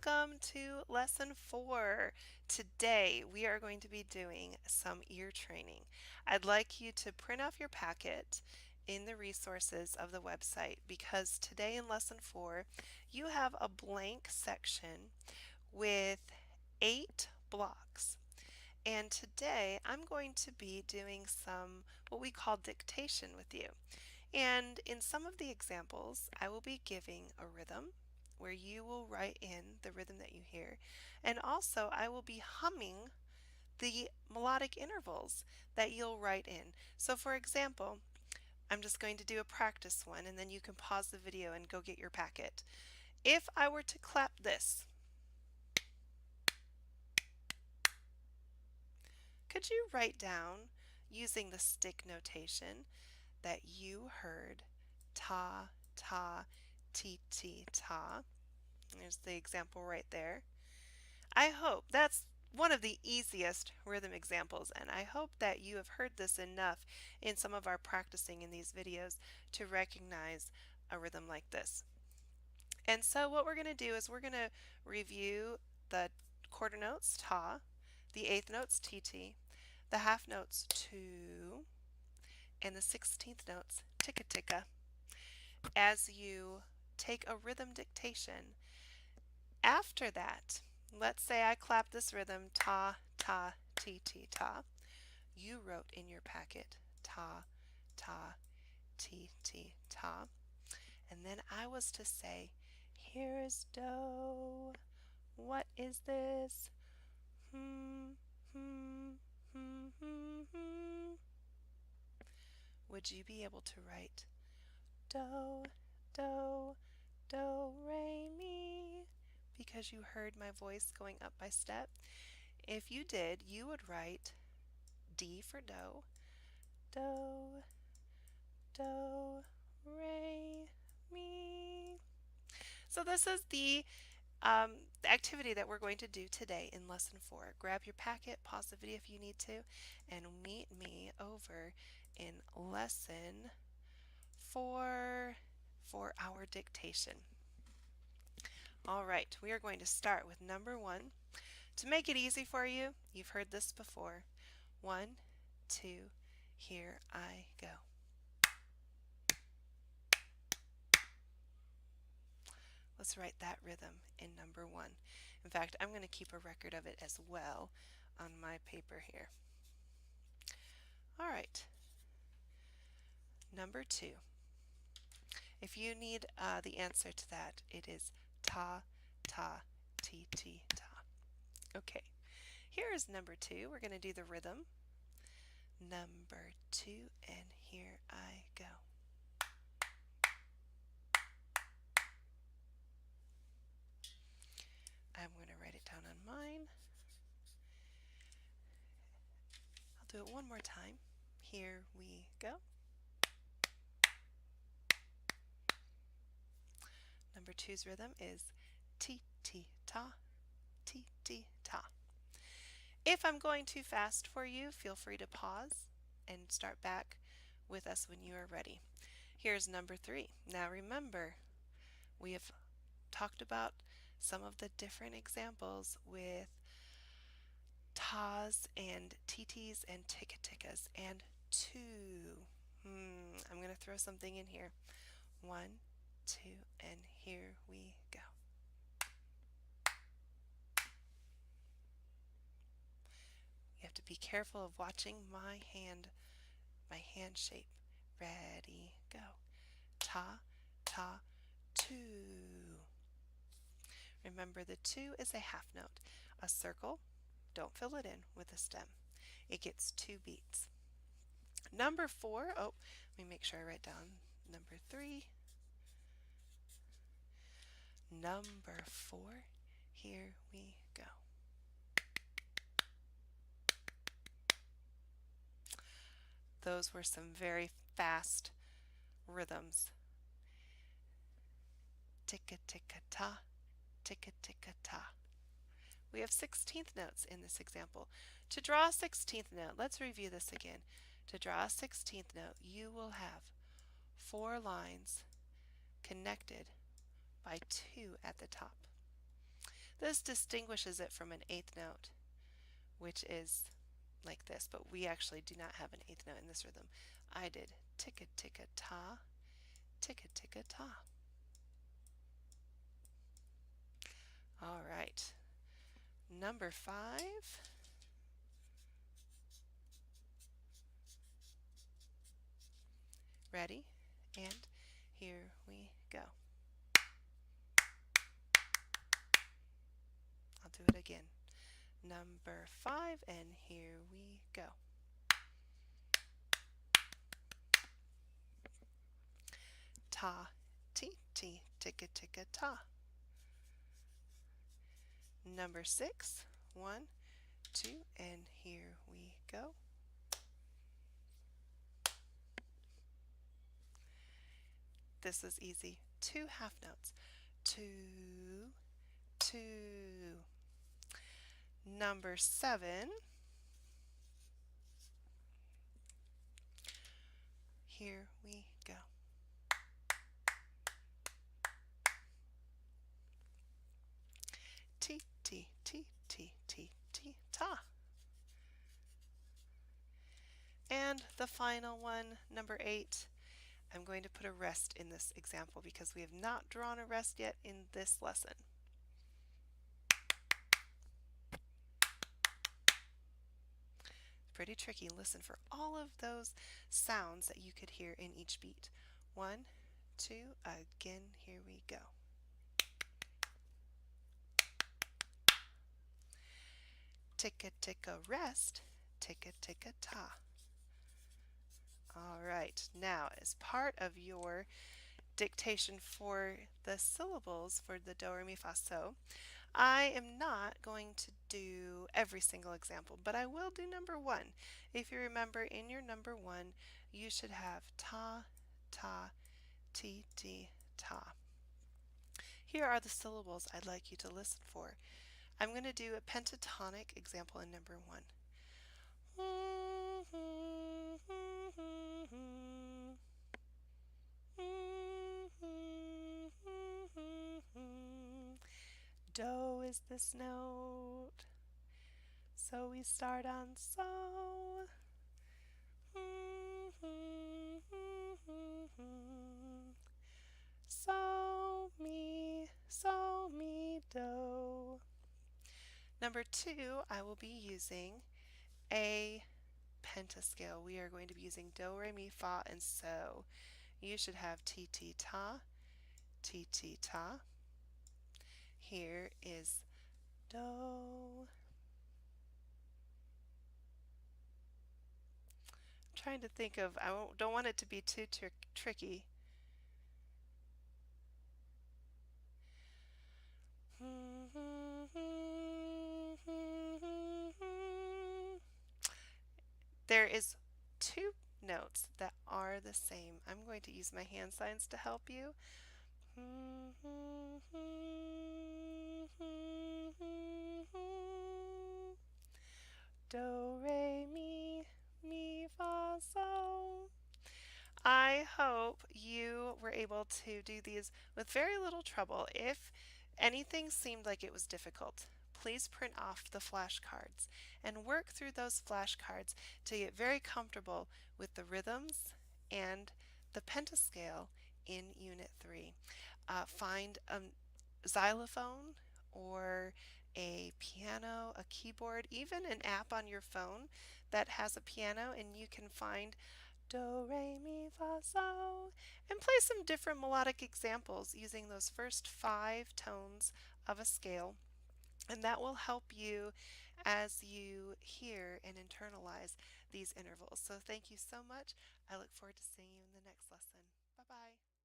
Welcome to lesson 4. Today we are going to be doing some ear training. I'd like you to print off your packet in the resources of the website because today in lesson 4 you have a blank section with 8 blocks. And today I'm going to be doing some what we call dictation with you. And in some of the examples, I will be giving a rhythm where you will write in the rhythm that you hear. And also, I will be humming the melodic intervals that you'll write in. So, for example, I'm just going to do a practice one, and then you can pause the video and go get your packet. If I were to clap this, could you write down using the stick notation that you heard ta, ta, ti, ti, ta? There's the example right there. I hope that's one of the easiest rhythm examples, and I hope that you have heard this enough in some of our practicing in these videos to recognize a rhythm like this. And so what we're going to do is we're going to review the quarter notes ta, the eighth notes tt, the half notes tu, and the 16th notes ticka ticka. As you take a rhythm dictation, after that, let's say I clap this rhythm ta, ta, ti, ti, ta. You wrote in your packet ta, ta, ti, ti, ta. And then I was to say, here is do. What is this? Hmm, hmm, hmm, hmm, hmm. Would you be able to write do, do, do, re, mi? Because you heard my voice going up by step. If you did, you would write D for do, do, do, re, mi. So this is the activity that we're going to do today in lesson 4. Grab your packet, pause the video if you need to, and meet me over in lesson 4 for our dictation. All right, we are going to start with number 1. To make it easy for you, you've heard this before. 1, 2, here I go. Let's write that rhythm in number 1. In fact, I'm going to keep a record of it as well on my paper here. All right. Number 2. If you need the answer to that, it is ta, ta, ti, ti, ta. Okay. Here is number 2. We're going to do the rhythm. Number 2, and here I go. I'm going to write it down on mine. I'll do it one more time. Here we go. Number 2's rhythm is ti, ti, ta, ti, ti, ta. If I'm going too fast for you, feel free to pause and start back with us when you are ready. Here's number 3. Now remember, we have talked about some of the different examples with tas and tts and ticka tickas and two. I'm going to throw something in here. 1, 2, and here we go. You have to be careful of watching my hand shape. Ready, go. Ta, ta, two. Remember, the 2 is a half note. A circle, don't fill it in with a stem. It gets 2 beats. Number 4, let me make sure I write down number 3. Number 4, here we go. Those were some very fast rhythms. Ticka ticka ta, ticka ticka ta. We have 16th notes in this example. To draw a 16th note, let's review this again. To draw a 16th note, you will have 4 lines connected by 2 at the top. This distinguishes it from an eighth note, which is like this, but we actually do not have an eighth note in this rhythm. I did ticka ticka ta, ticka ticka ta. All right, number 5. Ready? And here we go. I'll do it again. Number 5, and here we go. Ta, ti, ti, ticka, ticka, ta. Number 6, 1, 2, and here we go. This is easy. 2 half notes. 2, 2. Number 7. Here we go. Ti, ti, ti, ti, ti, ti, ta. And the final one, number 8. I'm going to put a rest in this example because we have not drawn a rest yet in this lesson. Pretty tricky. Listen for all of those sounds that you could hear in each beat. 1, 2, again, here we go. Ticka ticka rest, ticka ticka ta. All right, now as part of your dictation for the syllables for the do, re, mi, fa, so, I am not going to do every single example, but I will do number 1. If you remember, in your number 1, you should have ta, ta, ti, ti, ta. Here are the syllables I'd like you to listen for. I'm going to do a pentatonic example in number 1. Do is this note, so we start on so. So, mi, do. Number 2, I will be using a pentascale. We are going to be using do, re, mi, fa, and so. You should have ti, ti, ta, ti, ti, ta. Here is do. I'm trying to think of, I don't want it to be too tricky. There is 2 notes that are the same. I'm going to use my hand signs to help you. Do, re, mi, fa, so. I hope you were able to do these with very little trouble. If anything seemed like it was difficult, please print off the flashcards and work through those flashcards to get very comfortable with the rhythms and the pentascale in Unit 3. Find a xylophone or a piano, a keyboard, even an app on your phone that has a piano, and you can find do, re, mi, fa, so, and play some different melodic examples using those first 5 tones of a scale, and that will help you as you hear and internalize these intervals. So thank you so much. I look forward to seeing you in the next lesson. Bye-bye.